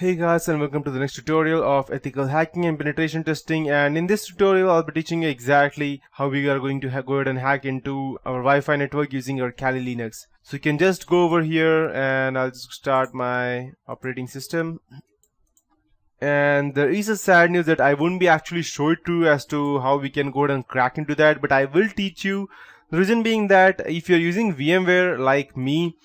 Hey guys, and welcome to the next tutorial of ethical hacking and penetration testing. And in this tutorial I'll be teaching you exactly how we are going to go ahead and hack into our Wi-Fi network using our Kali Linux. So you can just go over here and I'll just start my operating system. And there is a sad news that I won't be actually show it to you as to how we can go ahead and crack into that, but I will teach you. The reason being that if you're using VMware like me,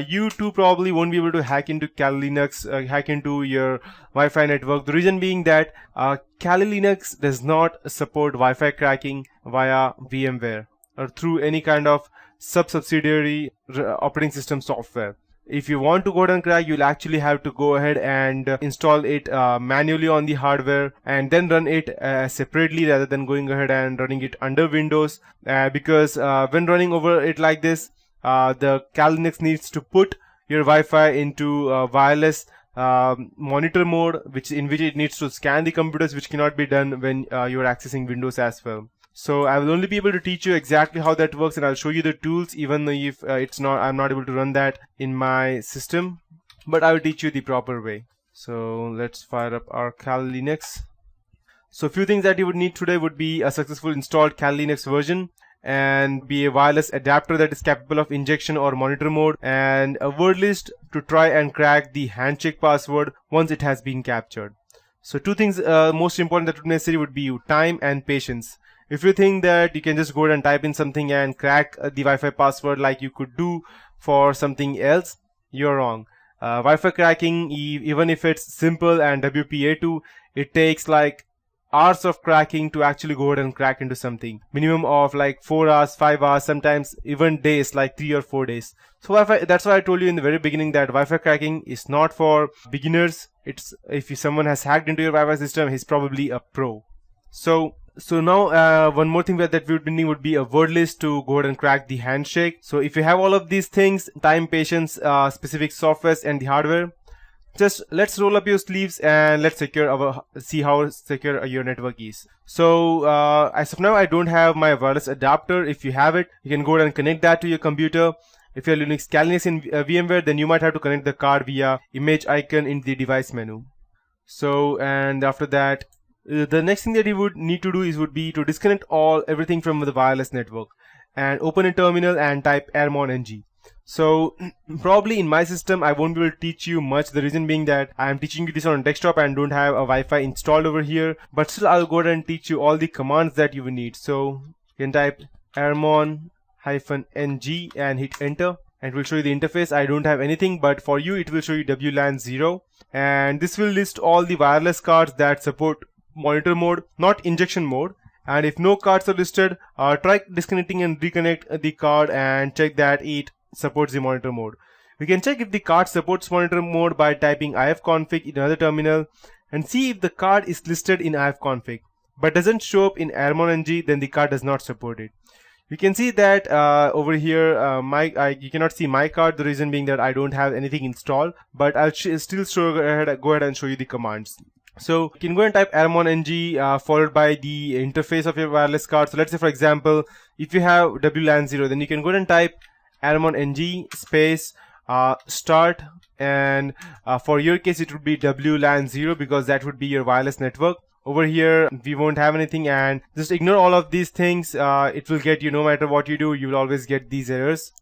you too probably won't be able to hack into Kali Linux, hack into your Wi-Fi network. The reason being that Kali Linux does not support Wi-Fi cracking via VMware or through any kind of subsidiary operating system software. If you want to go ahead and crack, you'll actually have to go ahead and install it manually on the hardware and then run it separately rather than going ahead and running it under Windows, because when running over it like this, the Kali Linux needs to put your Wi-Fi into wireless monitor mode, in which it needs to scan the computers, which cannot be done when you are accessing Windows as well. So I will only be able to teach you exactly how that works, and I'll show you the tools, even if I'm not able to run that in my system, but I will teach you the proper way. So let's fire up our Kali Linux. So a few things that you would need today would be a successful installed Kali Linux version, and be a wireless adapter that is capable of injection or monitor mode, and a word list to try and crack the handshake password once it has been captured. So two things most important that would be necessary would be time and patience. If you think that you can just go ahead and type in something and crack the Wi-Fi password like you could do for something else, you're wrong. Wi-Fi cracking, even if it's simple and WPA2, it takes like hours of cracking to actually go ahead and crack into something. Minimum of like 4 hours, 5 hours, sometimes even days, like 3 or 4 days. So Wi-Fi, that's why I told you in the very beginning that Wi-Fi cracking is not for beginners. It's if someone has hacked into your Wi-Fi system, he's probably a pro. So now one more thing that we would need would be a word list to go ahead and crack the handshake. So if you have all of these things, time, patience, specific softwares and the hardware, just let's roll up your sleeves and let's see how secure your network is. So as of now I don't have my wireless adapter. If you have it, you can go ahead and connect that to your computer. If you're using Kali Linux in VMware, then you might have to connect the card via image icon in the device menu. So, and after that, the next thing that you would need to do would be to disconnect everything from the wireless network and open a terminal and type airmon-ng. So probably in my system I won't be able to teach you much, the reason being that I am teaching you this on a desktop and don't have a Wi-Fi installed over here, but still I'll go ahead and teach you all the commands that you will need. So you can type airmon-ng and hit enter, and it will show you the interface. I don't have anything, but for you it will show you WLAN 0, and this will list all the wireless cards that support monitor mode, not injection mode. And if no cards are listed, try disconnecting and reconnect the card and check that it supports the monitor mode. We can check if the card supports monitor mode by typing ifconfig in another terminal and see if the card is listed in ifconfig but doesn't show up in airmon-ng, then the card does not support it. You can see that over here you cannot see my card, the reason being that I don't have anything installed, but I'll still go ahead and show you the commands. So you can go and type airmon-ng followed by the interface of your wireless card. So let's say for example, if you have WLAN 0, then you can go and type airmon-ng space start, and for your case it would be WLAN 0 because that would be your wireless network. Over here we won't have anything, and just ignore all of these things. It will get you, no matter what you do, you will always get these errors.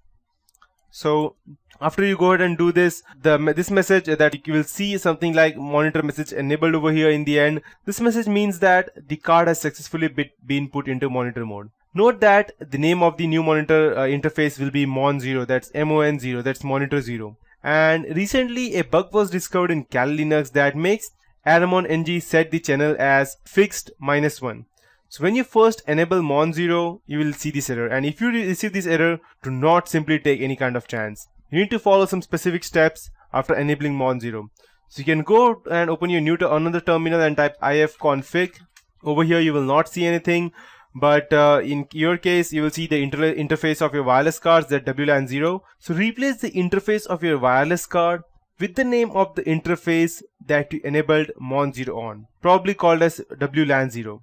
So after you go ahead and do this, this message that you will see something like monitor message enabled over here in the end. This message means that the card has successfully been put into monitor mode. Note that the name of the new monitor interface will be mon0, that's MON0, that's monitor 0. And recently a bug was discovered in Kali Linux that makes airmon-ng set the channel as fixed -1. So when you first enable mon0, you will see this error, and if you receive this error, do not simply take any kind of chance. You need to follow some specific steps after enabling mon0. So you can go and open your another terminal and type ifconfig. Over here you will not see anything, but in your case you will see the interface of your wireless cards, that WLAN 0. So replace the interface of your wireless card with the name of the interface that you enabled mon0 on, probably called as WLAN 0.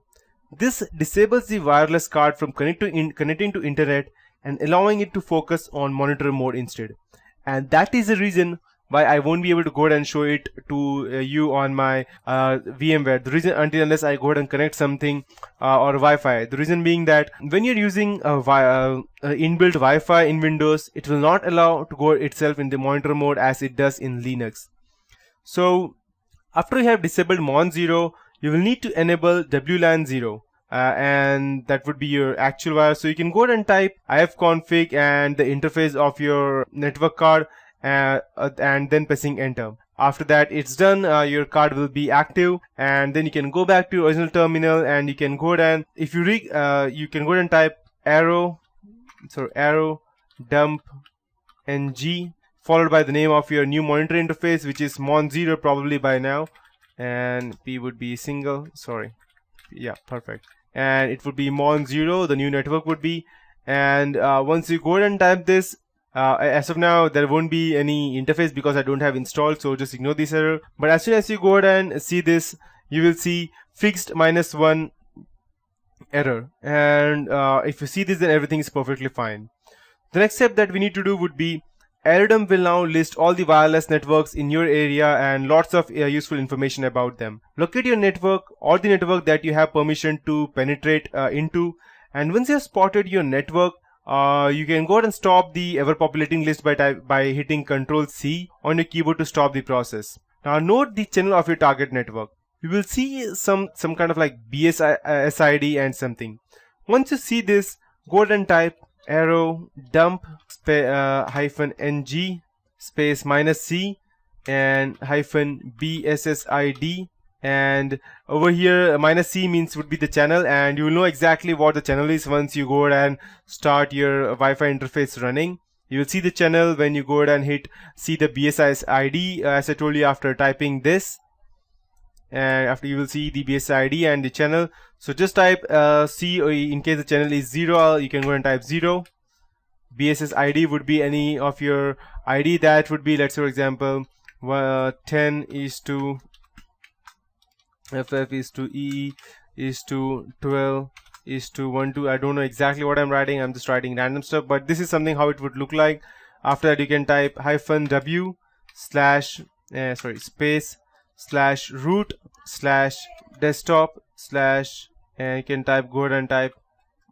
This disables the wireless card from connecting to internet and allowing it to focus on monitor mode instead. And that is the reason why I won't be able to go ahead and show it to you on my VMware. The reason, until unless I go ahead and connect something or Wi-Fi. The reason being that when you're using inbuilt Wi-Fi in Windows, it will not allow to go itself in the monitor mode as it does in Linux. So after you have disabled Mon 0, you will need to enable WLAN 0. And that would be your actual wire. So you can go ahead and type ifconfig and the interface of your network card and then pressing enter. After that it's done, your card will be active, and then you can go back to your original terminal and you can go ahead and if you you can go ahead and type arrow dump ng followed by the name of your new monitor interface, which is Mon 0 probably by now, and P would be single, yeah, perfect, and it would be Mon 0, the new network would be. And once you go ahead and type this, as of now there won't be any interface because I don't have installed, so just ignore this error. But as soon as you go ahead and see this, you will see fixed -1 error, and if you see this, then everything is perfectly fine. The next step that we need to do would be Aerodump will now list all the wireless networks in your area and lots of useful information about them. Locate your network or the network that you have permission to penetrate into, and once you have spotted your network, you can go ahead and stop the ever populating list by hitting Ctrl C on your keyboard to stop the process. Now note the channel of your target network. You will see some kind of like BSID and something. Once you see this, go ahead and type arrow dump -ng space -c and -bssid, and over here -c means would be the channel, and you will know exactly what the channel is once you go ahead and start your Wi-Fi interface running. You will see the channel when you go ahead and see the BSID as I told you after typing this, and after you will see the BSID and the channel. So just type C, or in case the channel is 0, you can go and type 0. BSSID would be any of your ID that would be, let's say for example 10 is to FF is to E is to 12 is to 12. I don't know exactly what I'm writing, I'm just writing random stuff, but this is something how it would look like. After that you can type -w slash space slash root slash desktop slash, and you can go ahead and type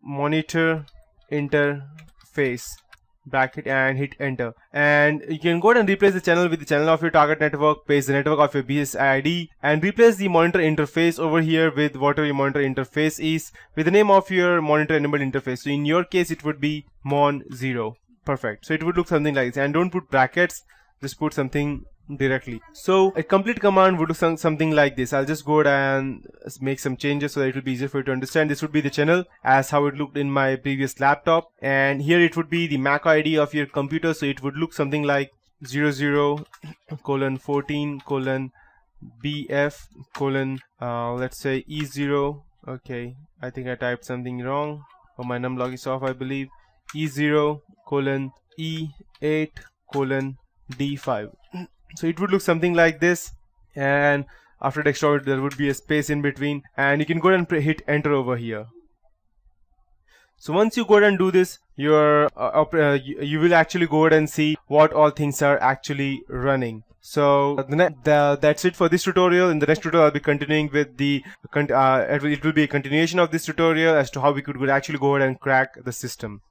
monitor interface bracket and hit enter, and you can go ahead and replace the channel with the channel of your target network, paste the network of your BSID, and replace the monitor interface over here with whatever your monitor interface is with the name of your monitor enabled interface. So in your case it would be Mon 0. Perfect. So it would look something like this, and don't put brackets, just put something directly. So a complete command would look something like this. I'll just go ahead and make some changes so that it will be easier for you to understand. This would be the channel as how it looked in my previous laptop, and here it would be the MAC ID of your computer, so it would look something like 00:14:BF: let's say E0. Okay, I think I typed something wrong, or my numlog is off, I believe. E0:E8:D5. So it would look something like this, and after the extra there would be a space in between, and you can go ahead and hit enter over here. So once you go ahead and do this, you will actually go ahead and see what all things are actually running. So that's it for this tutorial. In the next tutorial I'll be continuing with it will be a continuation of this tutorial as to how we could actually go ahead and crack the system.